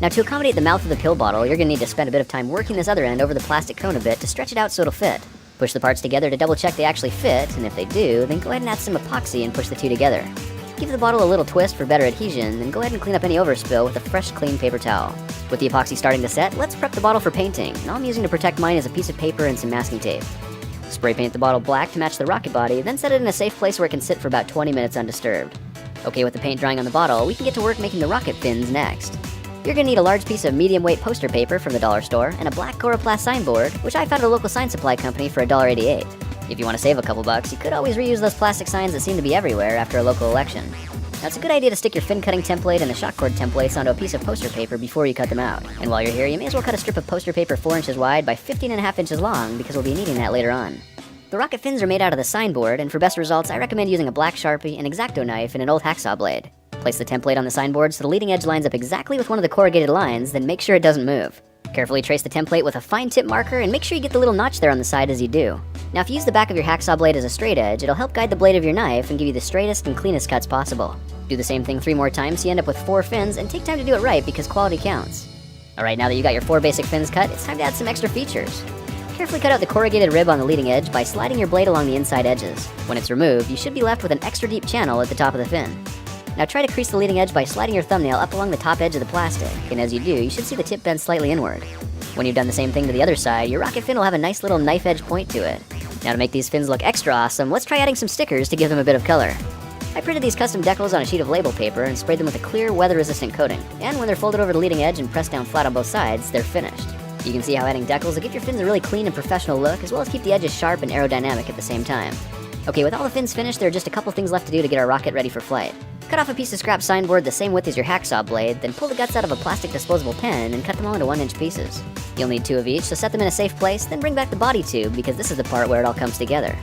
Now to accommodate the mouth of the pill bottle, you're going to need to spend a bit of time working this other end over the plastic cone a bit to stretch it out so it'll fit. Push the parts together to double check they actually fit, and if they do, then go ahead and add some epoxy and push the two together. Give the bottle a little twist for better adhesion, then go ahead and clean up any overspill with a fresh, clean paper towel. With the epoxy starting to set, let's prep the bottle for painting, and all I'm using to protect mine is a piece of paper and some masking tape. Spray paint the bottle black to match the rocket body, then set it in a safe place where it can sit for about 20 minutes undisturbed. Okay, with the paint drying on the bottle, we can get to work making the rocket fins next. You're gonna need a large piece of medium weight poster paper from the dollar store and a black Coroplast signboard, which I found at a local sign supply company for $1.88. If you want to save a couple bucks, you could always reuse those plastic signs that seem to be everywhere after a local election. Now it's a good idea to stick your fin cutting template and the shock cord templates onto a piece of poster paper before you cut them out. And while you're here, you may as well cut a strip of poster paper 4 inches wide by 15.5 inches long because we'll be needing that later on. The rocket fins are made out of the signboard, and for best results, I recommend using a black Sharpie, an X-Acto knife, and an old hacksaw blade. Place the template on the signboard so the leading edge lines up exactly with one of the corrugated lines, then make sure it doesn't move. Carefully trace the template with a fine tip marker and make sure you get the little notch there on the side as you do. Now if you use the back of your hacksaw blade as a straight edge, it'll help guide the blade of your knife and give you the straightest and cleanest cuts possible. Do the same thing 3 more times so you end up with 4 fins, and take time to do it right because quality counts. Alright, now that you got your 4 basic fins cut, it's time to add some extra features. Carefully cut out the corrugated rib on the leading edge by sliding your blade along the inside edges. When it's removed, you should be left with an extra deep channel at the top of the fin. Now try to crease the leading edge by sliding your thumbnail up along the top edge of the plastic, and as you do, you should see the tip bend slightly inward. When you've done the same thing to the other side, your rocket fin will have a nice little knife edge point to it. Now to make these fins look extra awesome, let's try adding some stickers to give them a bit of color. I printed these custom decals on a sheet of label paper and sprayed them with a clear, weather-resistant coating, and when they're folded over the leading edge and pressed down flat on both sides, they're finished. You can see how adding decals will give your fins a really clean and professional look, as well as keep the edges sharp and aerodynamic at the same time. Okay, with all the fins finished, there are just a couple things left to do to get our rocket ready for flight. Cut off a piece of scrap signboard the same width as your hacksaw blade, then pull the guts out of a plastic disposable pen and cut them all into 1-inch pieces. You'll need 2 of each, so set them in a safe place, then bring back the body tube because this is the part where it all comes together.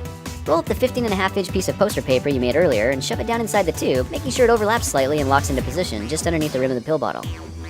Roll up the 15.5-inch piece of poster paper you made earlier and shove it down inside the tube, making sure it overlaps slightly and locks into position just underneath the rim of the pill bottle.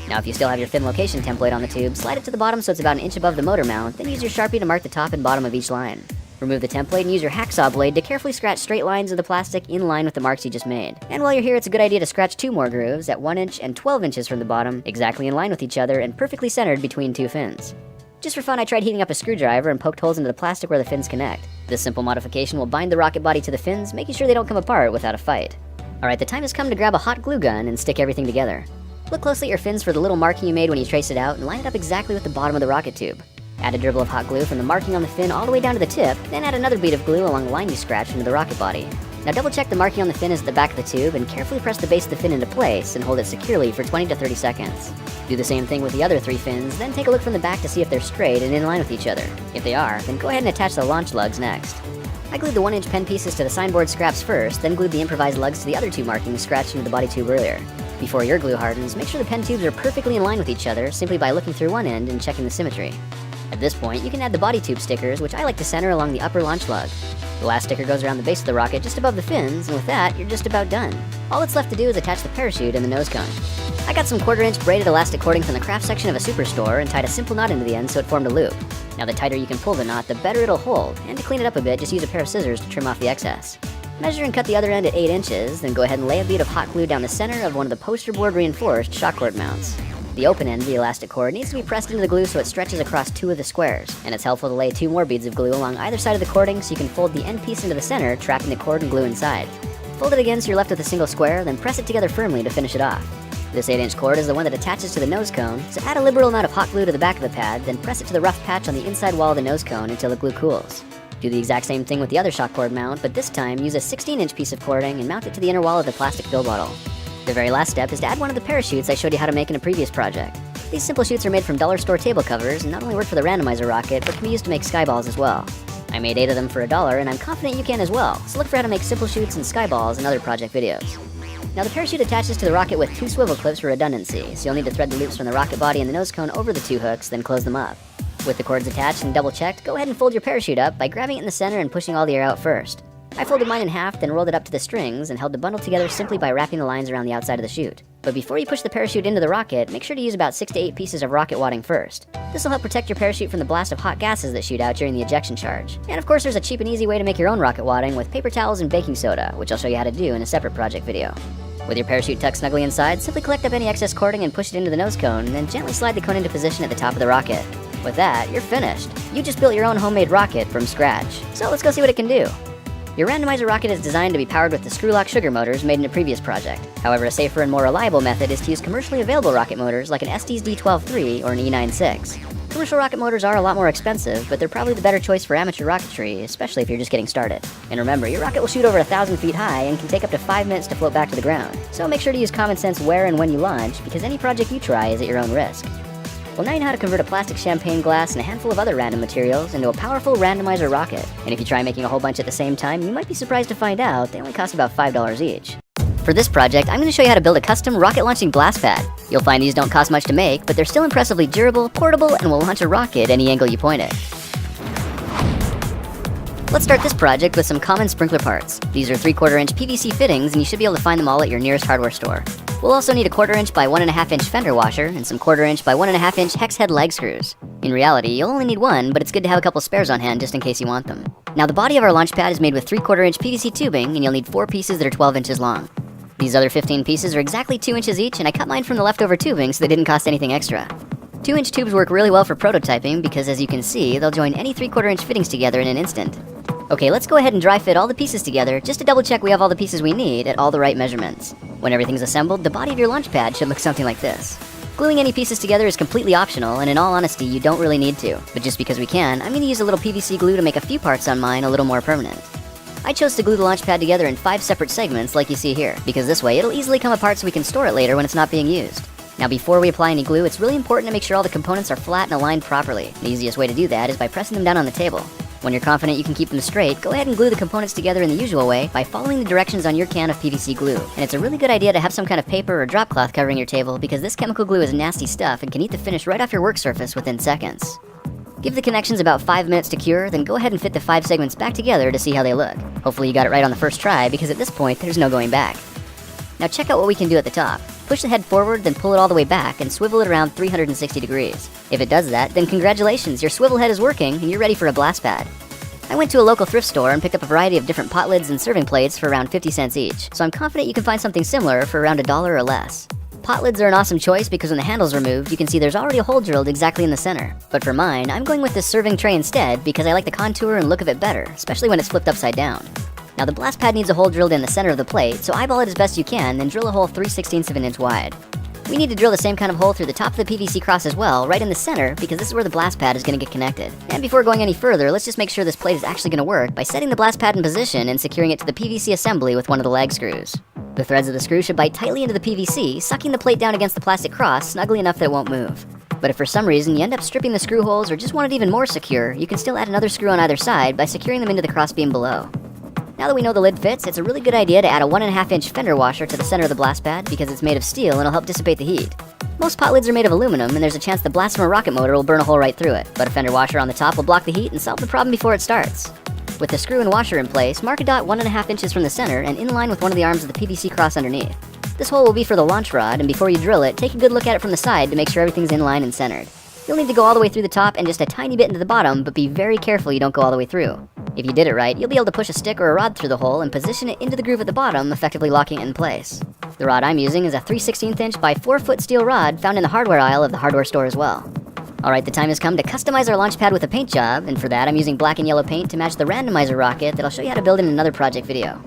Now if you still have your fin location template on the tube, slide it to the bottom so it's about 1 inch above the motor mount, then use your Sharpie to mark the top and bottom of each line. Remove the template and use your hacksaw blade to carefully scratch straight lines of the plastic in line with the marks you just made. And while you're here, it's a good idea to scratch 2 more grooves at 1 inch and 12 inches from the bottom, exactly in line with each other and perfectly centered between 2 fins. Just for fun, I tried heating up a screwdriver and poked holes into the plastic where the fins connect. This simple modification will bind the rocket body to the fins, making sure they don't come apart without a fight. Alright, the time has come to grab a hot glue gun and stick everything together. Look closely at your fins for the little marking you made when you traced it out and line it up exactly with the bottom of the rocket tube. Add a dribble of hot glue from the marking on the fin all the way down to the tip, then add another bead of glue along the line you scratched into the rocket body. Now double check the marking on the fin is at the back of the tube and carefully press the base of the fin into place and hold it securely for 20 to 30 seconds. Do the same thing with the other 3 fins, then take a look from the back to see if they're straight and in line with each other. If they are, then go ahead and attach the launch lugs next. I glued the 1-inch pen pieces to the signboard scraps first, then glued the improvised lugs to the other 2 markings scratched into the body tube earlier. Before your glue hardens, make sure the pen tubes are perfectly in line with each other simply by looking through one end and checking the symmetry. At this point, you can add the body tube stickers, which I like to center along the upper launch lug. The last sticker goes around the base of the rocket just above the fins, and with that, you're just about done. All that's left to do is attach the parachute and the nose cone. I got some 1/4-inch braided elastic cording from the craft section of a superstore and tied a simple knot into the end so it formed a loop. Now the tighter you can pull the knot, the better it'll hold, and to clean it up a bit, just use a pair of scissors to trim off the excess. Measure and cut the other end at 8 inches, then go ahead and lay a bead of hot glue down the center of one of the poster board reinforced shock cord mounts. The open end of the elastic cord needs to be pressed into the glue so it stretches across 2 of the squares, and it's helpful to lay 2 more beads of glue along either side of the cording so you can fold the end piece into the center, trapping the cord and glue inside. Fold it again so you're left with a single square, then press it together firmly to finish it off. This 8-inch cord is the one that attaches to the nose cone, so add a liberal amount of hot glue to the back of the pad, then press it to the rough patch on the inside wall of the nose cone until the glue cools. Do the exact same thing with the other shock cord mount, but this time use a 16-inch piece of cording and mount it to the inner wall of the plastic fill bottle. The very last step is to add one of the parachutes I showed you how to make in a previous project. These simple chutes are made from dollar store table covers and not only work for the randomizer rocket, but can be used to make skyballs as well. I made 8 of them for $1, and I'm confident you can as well, so look for how to make simple chutes and skyballs in other project videos. Now the parachute attaches to the rocket with 2 swivel clips for redundancy, so you'll need to thread the loops from the rocket body and the nose cone over the 2 hooks, then close them up. With the cords attached and double checked, go ahead and fold your parachute up by grabbing it in the center and pushing all the air out first. I folded mine in half, then rolled it up to the strings and held the bundle together simply by wrapping the lines around the outside of the chute. But before you push the parachute into the rocket, make sure to use about 6 to 8 pieces of rocket wadding first. This will help protect your parachute from the blast of hot gases that shoot out during the ejection charge. And of course there's a cheap and easy way to make your own rocket wadding with paper towels and baking soda, which I'll show you how to do in a separate project video. With your parachute tucked snugly inside, simply collect up any excess cording and push it into the nose cone, and then gently slide the cone into position at the top of the rocket. With that, you're finished. You just built your own homemade rocket from scratch. So let's go see what it can do. Your randomizer rocket is designed to be powered with the screw-lock sugar motors made in a previous project. However, a safer and more reliable method is to use commercially available rocket motors like an ST's D12-3 or an E96. Commercial rocket motors are a lot more expensive, but they're probably the better choice for amateur rocketry, especially if you're just getting started. And remember, your rocket will shoot over 1,000 feet high and can take up to 5 minutes to float back to the ground. So make sure to use common sense where and when you launch, because any project you try is at your own risk. Well, now you know how to convert a plastic champagne glass and a handful of other random materials into a powerful randomizer rocket. And if you try making a whole bunch at the same time, you might be surprised to find out they only cost about $5 each. For this project, I'm going to show you how to build a custom rocket launching blast pad. You'll find these don't cost much to make, but they're still impressively durable, portable, and will launch a rocket any angle you point it. Let's start this project with some common sprinkler parts. These are 3/4 inch PVC fittings, and you should be able to find them all at your nearest hardware store. We'll also need a 1/4 inch by 1.5 inch fender washer and some 1/4 inch by 1.5 inch hex head leg screws. In reality, you'll only need one, but it's good to have a couple spares on hand just in case you want them. Now the body of our launch pad is made with 3/4 inch PVC tubing, and you'll need 4 pieces that are 12 inches long. These other 15 pieces are exactly 2 inches each, and I cut mine from the leftover tubing so they didn't cost anything extra. 2-inch tubes work really well for prototyping because, as you can see, they'll join any 3/4 inch fittings together in an instant. Okay, let's go ahead and dry fit all the pieces together just to double check we have all the pieces we need at all the right measurements. When everything's assembled, the body of your launch pad should look something like this. Gluing any pieces together is completely optional, and in all honesty, you don't really need to. But just because we can, I'm going to use a little PVC glue to make a few parts on mine a little more permanent. I chose to glue the launch pad together in 5 separate segments like you see here, because this way it'll easily come apart so we can store it later when it's not being used. Now before we apply any glue, it's really important to make sure all the components are flat and aligned properly. The easiest way to do that is by pressing them down on the table. When you're confident you can keep them straight, go ahead and glue the components together in the usual way by following the directions on your can of PVC glue. And it's a really good idea to have some kind of paper or drop cloth covering your table because this chemical glue is nasty stuff and can eat the finish right off your work surface within seconds. Give the connections about 5 minutes to cure, then go ahead and fit the 5 segments back together to see how they look. Hopefully you got it right on the first try because at this point there's no going back. Now check out what we can do at the top. Push the head forward, then pull it all the way back and swivel it around 360 degrees. If it does that, then congratulations, your swivel head is working and you're ready for a blast pad. I went to a local thrift store and picked up a variety of different pot lids and serving plates for around 50 cents each, so I'm confident you can find something similar for around $1 or less. Pot lids are an awesome choice because when the handle's removed, you can see there's already a hole drilled exactly in the center. But for mine, I'm going with this serving tray instead because I like the contour and look of it better, especially when it's flipped upside down. Now the blast pad needs a hole drilled in the center of the plate, so eyeball it as best you can, then drill a hole 3/16 of an inch wide. We need to drill the same kind of hole through the top of the PVC cross as well, right in the center, because this is where the blast pad is going to get connected. And before going any further, let's just make sure this plate is actually going to work by setting the blast pad in position and securing it to the PVC assembly with one of the leg screws. The threads of the screw should bite tightly into the PVC, sucking the plate down against the plastic cross snugly enough that it won't move. But if for some reason you end up stripping the screw holes or just want it even more secure, you can still add another screw on either side by securing them into the crossbeam below. Now that we know the lid fits, it's a really good idea to add a 1.5 inch fender washer to the center of the blast pad because it's made of steel and it'll help dissipate the heat. Most pot lids are made of aluminum and there's a chance the blast from a rocket motor will burn a hole right through it, but a fender washer on the top will block the heat and solve the problem before it starts. With the screw and washer in place, mark a dot 1.5 inches from the center and in line with one of the arms of the PVC cross underneath. This hole will be for the launch rod, and before you drill it, take a good look at it from the side to make sure everything's in line and centered. You'll need to go all the way through the top and just a tiny bit into the bottom, but be very careful you don't go all the way through. If you did it right, you'll be able to push a stick or a rod through the hole and position it into the groove at the bottom, effectively locking it in place. The rod I'm using is a 3/16 inch by 4-foot steel rod found in the hardware aisle of the hardware store as well. Alright, the time has come to customize our launch pad with a paint job, and for that I'm using black and yellow paint to match the randomizer rocket that I'll show you how to build in another project video.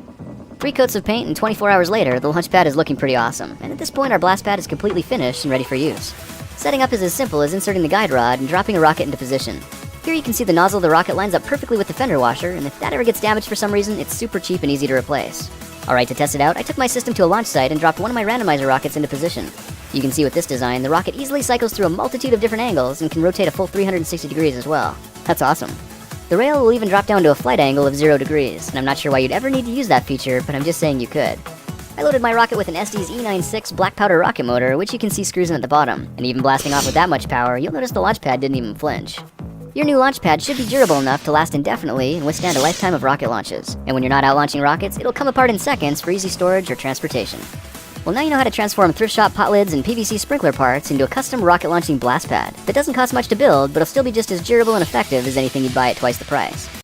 3 coats of paint and 24 hours later, the launch pad is looking pretty awesome, and at this point our blast pad is completely finished and ready for use. Setting up is as simple as inserting the guide rod and dropping a rocket into position. Here you can see the nozzle of the rocket lines up perfectly with the fender washer, and if that ever gets damaged for some reason, it's super cheap and easy to replace. Alright, to test it out, I took my system to a launch site and dropped one of my randomizer rockets into position. You can see with this design, the rocket easily cycles through a multitude of different angles and can rotate a full 360 degrees as well. That's awesome. The rail will even drop down to a flight angle of 0 degrees, and I'm not sure why you'd ever need to use that feature, but I'm just saying you could. I loaded my rocket with an SD's E96 black powder rocket motor, which you can see screws in at the bottom, and even blasting off with that much power, you'll notice the launch pad didn't even flinch. Your new launch pad should be durable enough to last indefinitely and withstand a lifetime of rocket launches, and when you're not out launching rockets, it'll come apart in seconds for easy storage or transportation. Well, now you know how to transform thrift shop pot lids and PVC sprinkler parts into a custom rocket launching blast pad that doesn't cost much to build, but will still be just as durable and effective as anything you'd buy at twice the price.